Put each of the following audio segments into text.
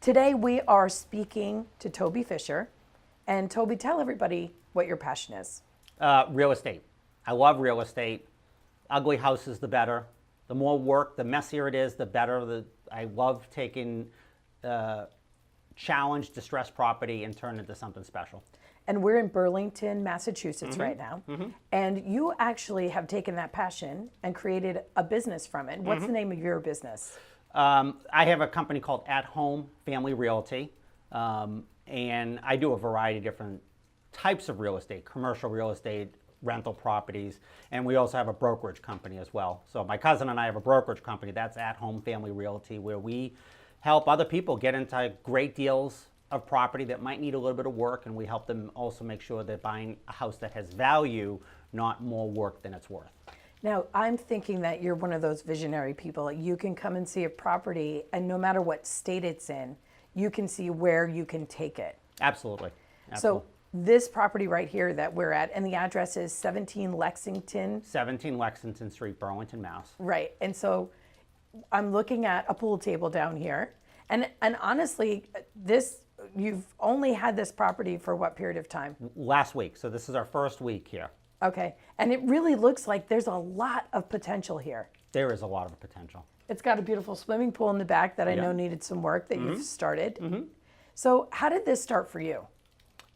Today we are speaking to Toby Fisher. And Toby, tell everybody what your passion is. Real estate. I love real estate. Ugly houses, the better. The more work, the messier it is, the better. I love taking challenged, distressed property and turn it into something special. And we're in Burlington, Massachusetts right now. And you actually have taken that passion and created a business from it. What's the name of your business? I have a company called At Home Family Realty. And I do a variety of different types of real estate, commercial real estate, rental properties, and we also have a brokerage company as well. So my cousin and I have a brokerage company, that's At Home Family Realty, where we help other people get into great deals of property that might need a little bit of work, and we help them also make sure they're buying a house that has value, not more work than it's worth. Now, I'm thinking that you're one of those visionary people. You can come and see a property, and no matter what state it's in, you can see where you can take it. Absolutely. So this property right here that we're at, and the address is 17 Lexington. 17 Lexington Street, Burlington, Mass. Right. And so I'm looking at a pool table down here. And honestly, you've only had this property for what period of time? Last week. So this is our first week here. Okay. And it really looks like there's a lot of potential here. There is a lot of potential. It's got a beautiful swimming pool in the back that I know needed some work that you've started. So how did this start for you?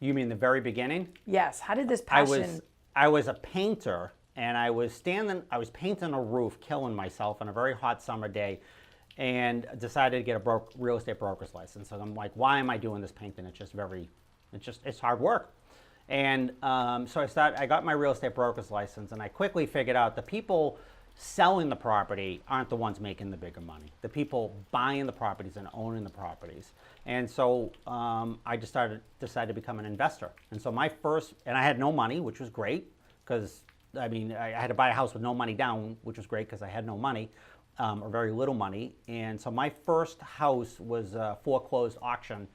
You mean the very beginning? Yes. How did this passion? I was a painter, and I was painting a roof, killing myself on a very hot summer day, and decided to get a real estate broker's license. And I'm like, why am I doing this painting? It's hard work. And so I got my real estate broker's license, and I quickly figured out the people selling the property aren't the ones making the bigger money. The people buying the properties and owning the properties. And so I decided to become an investor. And so I had no money, which was great, because I had to buy a house with no money down, which was great because I had no money, or very little money. And so my first house was a foreclosed auction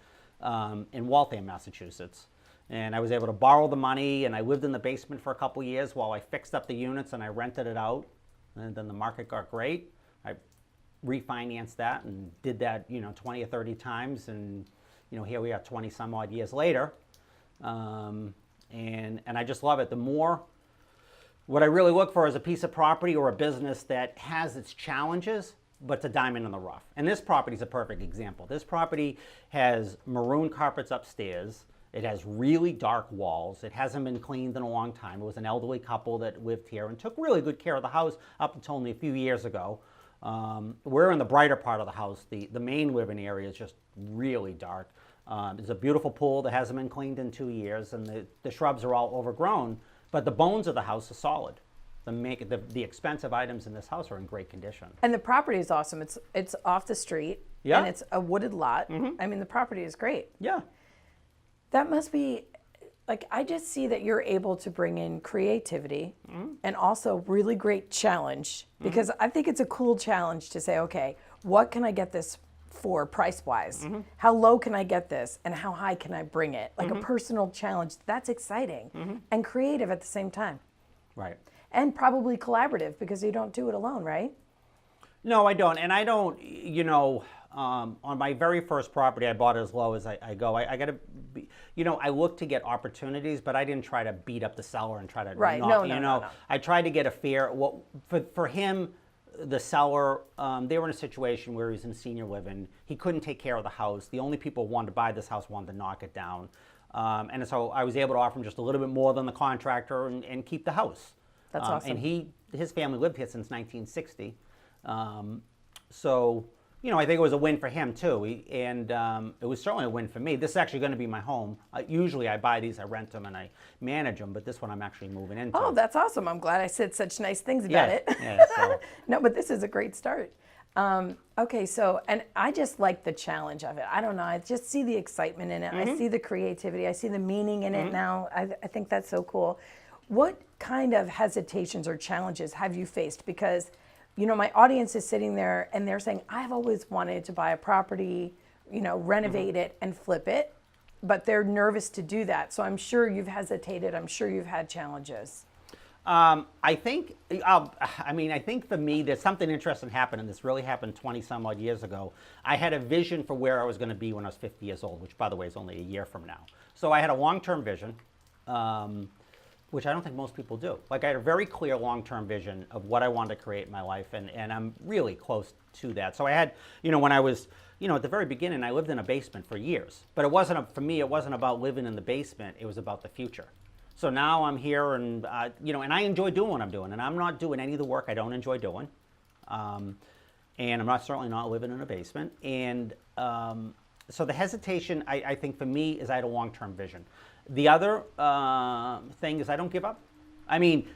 in Waltham, Massachusetts. And I was able to borrow the money, and I lived in the basement for a couple years while I fixed up the units and I rented it out. And then the market got great. I refinanced that and did that, 20 or 30 times. And, here we are 20 some odd years later. And I just love it. What I really look for is a piece of property or a business that has its challenges, but it's a diamond in the rough. And this property is a perfect example. This property has maroon carpets upstairs. It has really dark walls. It hasn't been cleaned in a long time. It was an elderly couple that lived here and took really good care of the house up until only a few years ago. We're in the brighter part of the house. The main living area is just really dark. There's a beautiful pool that hasn't been cleaned in 2 years, and the shrubs are all overgrown, but the bones of the house are solid. The expensive items in this house are in great condition. And the property is awesome. It's off the street, and it's a wooded lot. The property is great. Yeah. That must be, I just see that you're able to bring in creativity and also really great challenge, because I think it's a cool challenge to say, okay, what can I get this for price-wise? How low can I get this, and how high can I bring it? Like a personal challenge. That's exciting and creative at the same time. Right. And probably collaborative, because you don't do it alone, right? No, I don't. And I don't, on my very first property, I bought it as low as I go. I got to be, I look to get opportunities, but I didn't try to beat up the seller and try to No. I tried to get a fair, for him, the seller, they were in a situation where he's in senior living. He couldn't take care of the house. The only people who wanted to buy this house wanted to knock it down. And so I was able to offer him just a little bit more than the contractor and keep the house. That's awesome. And his family lived here since 1960. So, I think it was a win for him too, and it was certainly a win for me. This is actually going to be my home. Usually I buy these, I rent them, and I manage them, but this one I'm actually moving into. Oh, that's awesome. I'm glad I said such nice things about it. Yeah, so. No, but this is a great start. Okay, so, and I just like the challenge of it. I don't know, I just see the excitement in it. I see the creativity. I see the meaning in it now. I think that's so cool. What kind of hesitations or challenges have you faced? Because my audience is sitting there and they're saying, I've always wanted to buy a property, renovate it and flip it, but they're nervous to do that. So I'm sure you've hesitated. I'm sure you've had challenges. I think, I think for me, there's something interesting happened, and this really happened 20 some odd years ago. I had a vision for where I was going to be when I was 50 years old, which, by the way, is only a year from now. So I had a long-term vision, which I don't think most people do. Like, I had a very clear long-term vision of what I wanted to create in my life, and I'm really close to that. So I had, when I was, at the very beginning, I lived in a basement for years. But for me, it wasn't about living in the basement. It was about the future. So now I'm here, and and I enjoy doing what I'm doing, and I'm not doing any of the work I don't enjoy doing, and I'm certainly not living in a basement. And so the hesitation, I think for me, is I had a long-term vision. The other thing is I don't give up. I mean,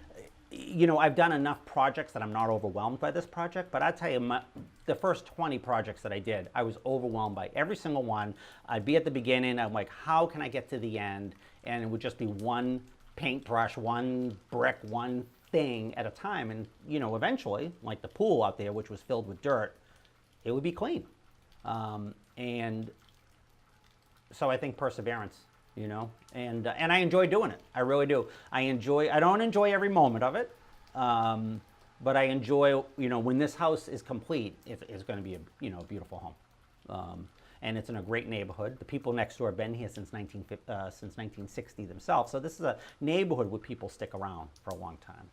I've done enough projects that I'm not overwhelmed by this project, but I tell you, the first 20 projects that I did, I was overwhelmed by every single one. I'd be at the beginning, I'm like, how can I get to the end? And it would just be one paintbrush, one brick, one thing at a time. And, eventually, like the pool out there, which was filled with dirt, it would be clean. And so I think perseverance, and I enjoy doing it. I really do. I don't enjoy every moment of it, but I enjoy, when this house is complete, it's going to be a beautiful home. And it's in a great neighborhood. The people next door have been here since 1960 themselves. So this is a neighborhood where people stick around for a long time.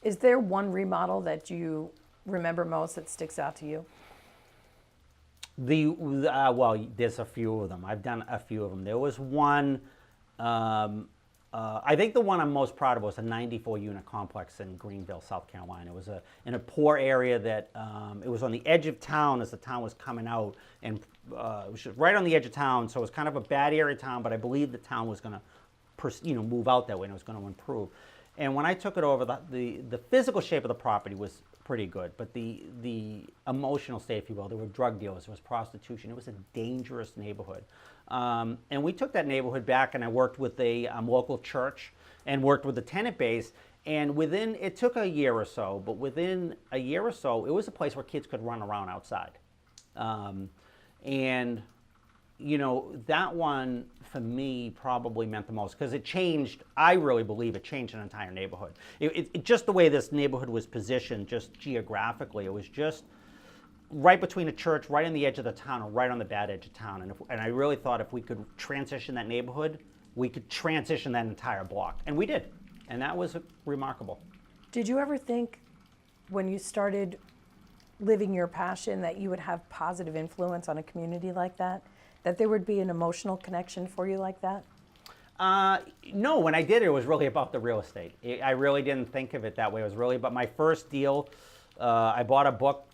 Is there one remodel that you remember most that sticks out to you? Well, there's a few of them. I've done a few of them. There was one, I think the one I'm most proud of was a 94-unit complex in Greenville, South Carolina. It was in a poor area that, it was on the edge of town as the town was coming out, and it was just right on the edge of town, so it was kind of a bad area of town, but I believe the town was going to, move out that way, and it was going to improve. And when I took it over, the physical shape of the property was pretty good, but the emotional state, if you will, there were drug dealers, there was prostitution. It was a dangerous neighborhood. And we took that neighborhood back, and I worked with a local church and worked with the tenant base. And it took a year or so, but within a year or so, it was a place where kids could run around outside. And that one for me probably meant the most because it changed. I really believe it changed an entire neighborhood. It just the way this neighborhood was positioned, just geographically, it was just right between a church, right on the edge of the town, or right on the bad edge of town. And I really thought if we could transition that neighborhood, we could transition that entire block, and we did, and that was remarkable. Did you ever think, when you started living your passion, that you would have positive influence on a community like that? That there would be an emotional connection for you like that? No, when I did it, it was really about the real estate. I really didn't think of it that way. It was really about my first deal. I bought a book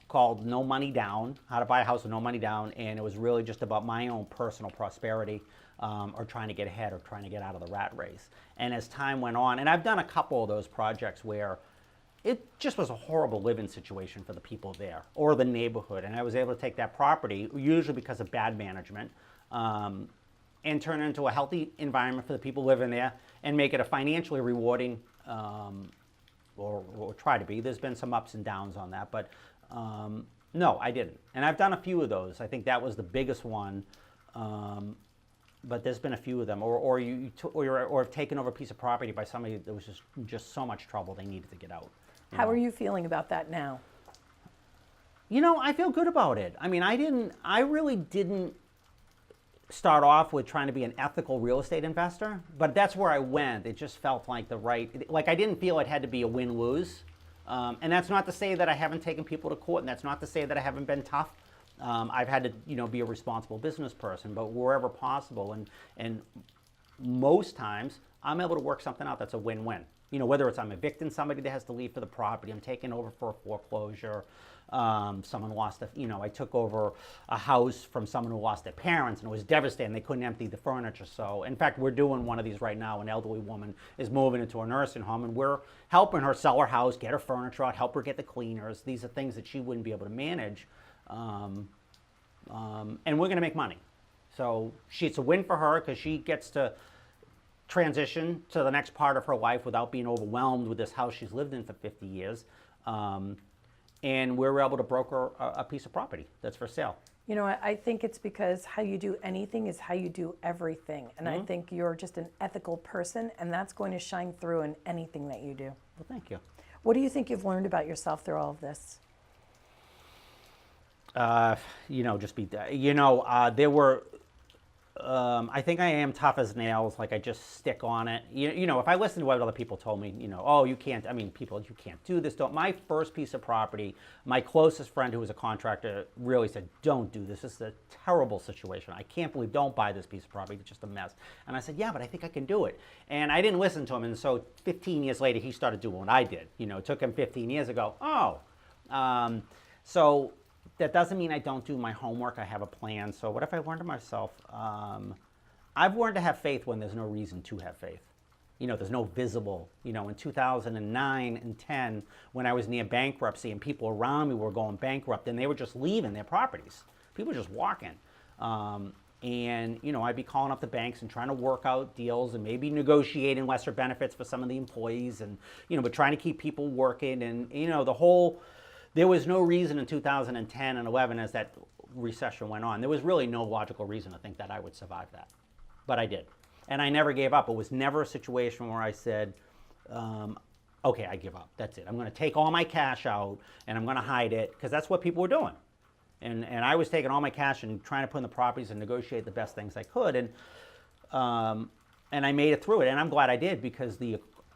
called No Money Down, How to Buy a House with No Money Down, and it was really just about my own personal prosperity, or trying to get ahead, or trying to get out of the rat race. And as time went on, and I've done a couple of those projects where it just was a horrible living situation for the people there or the neighborhood. And I was able to take that property, usually because of bad management, and turn it into a healthy environment for the people living there and make it a financially rewarding, or try to be. There's been some ups and downs on that, but no, I didn't. And I've done a few of those. I think that was the biggest one. But there's been a few of them, or have taken over a piece of property by somebody that was just so much trouble they needed to get out. How are you feeling about that now? I feel good about it. I mean, I really didn't start off with trying to be an ethical real estate investor, but that's where I went. It just felt like I didn't feel it had to be a win-lose. And that's not to say that I haven't taken people to court, and that's not to say that I haven't been tough. I've had to, be a responsible business person, but wherever possible, and most times, I'm able to work something out that's a win-win. Whether it's I'm evicting somebody that has to leave for the property, I'm taking over for a foreclosure, someone lost I took over a house from someone who lost their parents, and it was devastating. They couldn't empty the furniture. So, in fact, we're doing one of these right now. An elderly woman is moving into a nursing home, and we're helping her sell her house, get her furniture out, help her get the cleaners. These are things that she wouldn't be able to manage. And we're going to make money. So it's a win for her because she gets to transition to the next part of her life without being overwhelmed with this house she's lived in for 50 years. And we're able to broker a piece of property that's for sale. You know, I think it's because how you do anything is how you do everything. And I think you're just an ethical person, and that's going to shine through in anything that you do. Well, thank you. What do you think you've learned about yourself through all of this? There were, I think I am tough as nails. Like I just stick on it. If I listen to what other people told me, oh, you can't, you can't do this. Don't. My first piece of property, my closest friend who was a contractor really said, don't do this. This is a terrible situation. I can't believe, don't buy this piece of property. It's just a mess. And I said, yeah, but I think I can do it. And I didn't listen to him. And so 15 years later, he started doing what I did. It took him 15 years ago. So that doesn't mean I don't do my homework. I have a plan. So what if I learned to myself? I've learned to have faith when there's no reason to have faith. There's no visible. In 2009 and 10, when I was near bankruptcy and people around me were going bankrupt and they were just leaving their properties. People were just walking. I'd be calling up the banks and trying to work out deals and maybe negotiating lesser benefits for some of the employees and, but trying to keep people working and, there was no reason in 2010 and 11 as that recession went on. There was really no logical reason to think that I would survive that. But I did. And I never gave up. It was never a situation where I said, okay, I give up. That's it. I'm going to take all my cash out and I'm going to hide it, because that's what people were doing. And I was taking all my cash and trying to put in the properties and negotiate the best things I could. And I made it through it. And I'm glad I did, because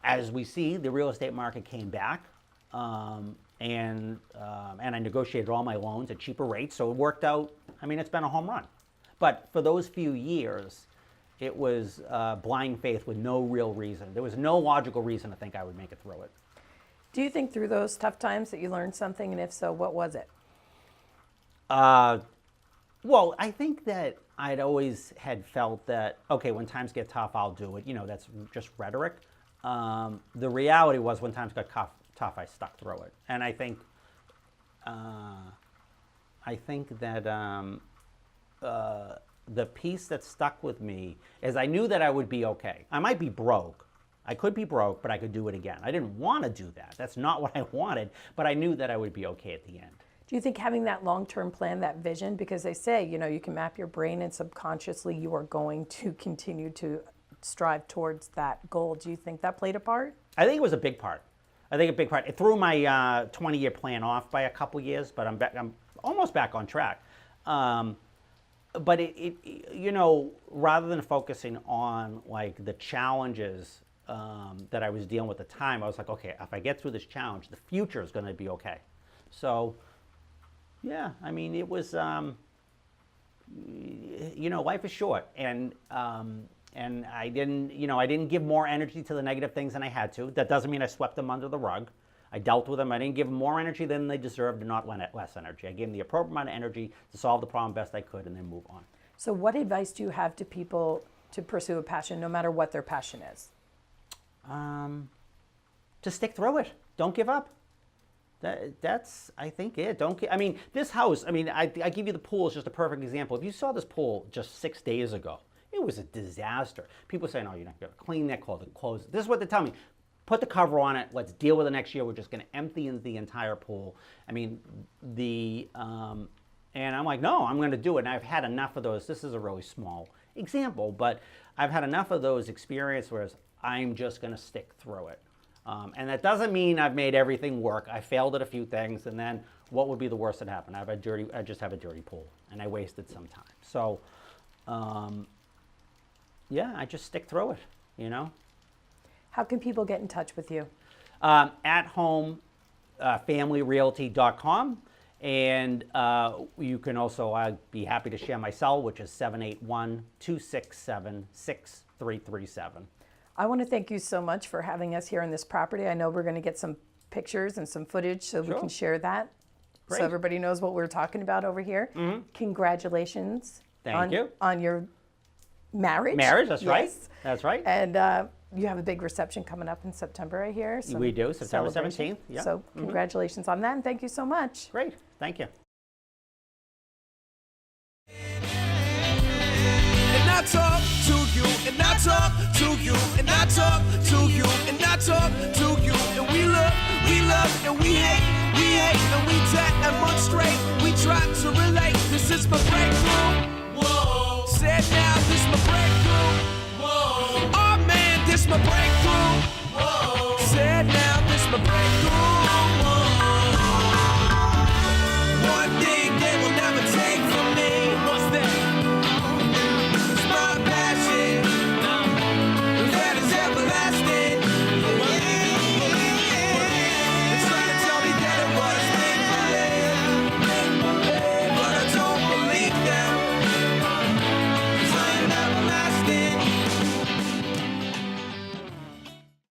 as we see, the real estate market came back. And I negotiated all my loans at cheaper rates, so it worked out. It's been a home run. But for those few years, it was blind faith with no real reason. There was no logical reason to think I would make it through it. Do you think through those tough times that you learned something, and if so, what was it? Well, I think that I'd always had felt that, okay, when times get tough, I'll do it. That's just rhetoric. The reality was when times got tough, I stuck through it. And I think that the piece that stuck with me is I knew that I would be okay. I might be broke. I could be broke, but I could do it again. I didn't want to do that. That's not what I wanted, but I knew that I would be okay at the end. Do you think having that long-term plan, that vision, because they say, you can map your brain and subconsciously you are going to continue to strive towards that goal. Do you think that played a part? I think it was a big part. It threw my 20-year plan off by a couple years, but I'm almost back on track. But rather than focusing on like the challenges that I was dealing with at the time, I was like, okay, if I get through this challenge, the future is going to be okay. So, yeah, it was, life is short, and I didn't give more energy to the negative things than I had to. That doesn't mean I swept them under the rug. I dealt with them. I didn't give them more energy than they deserved, and not less energy. I gave them the appropriate amount of energy to solve the problem best I could, and then move on. So what advice do you have to people to pursue a passion, no matter what their passion is? To stick through it. Don't give up. That's, I think, it. This house, I give you the pool as just a perfect example. If you saw this pool just 6 days ago, it was a disaster. People say, no, you're not going to clean that clothes. This is what they tell me. Put the cover on it. Let's deal with it next year. We're just going to empty the entire pool. And I'm like, no, I'm going to do it. And I've had enough of those. This is a really small example, but I've had enough of those experiences where I'm just going to stick through it. And that doesn't mean I've made everything work. I failed at a few things, and then what would be the worst that happened? I just have a dirty pool, and I wasted some time. So, yeah, I just stick through it, How can people get in touch with you? At home, familyrealty.com. And you can also, I'd be happy to share my cell, which is 781-267-6337. I want to thank you so much for having us here on this property. I know we're going to get some pictures and some footage so we can share that. Great. So everybody knows what we're talking about over here. Mm-hmm. Congratulations. Thank you. On your marriage. That's right. That's right. And you have a big reception coming up in September, I hear. We do, September 17th. Yeah. So congratulations on that, and thank you so much. Great. Thank you. And I talk to you, and I talk to you, and I talk to you, and I talk to you, and we love, and we hate, and we demonstrate. We try to relate. This is this my breakthrough. Whoa. Said now, this my breakthrough. Whoa. Oh man, this my breakthrough. Whoa.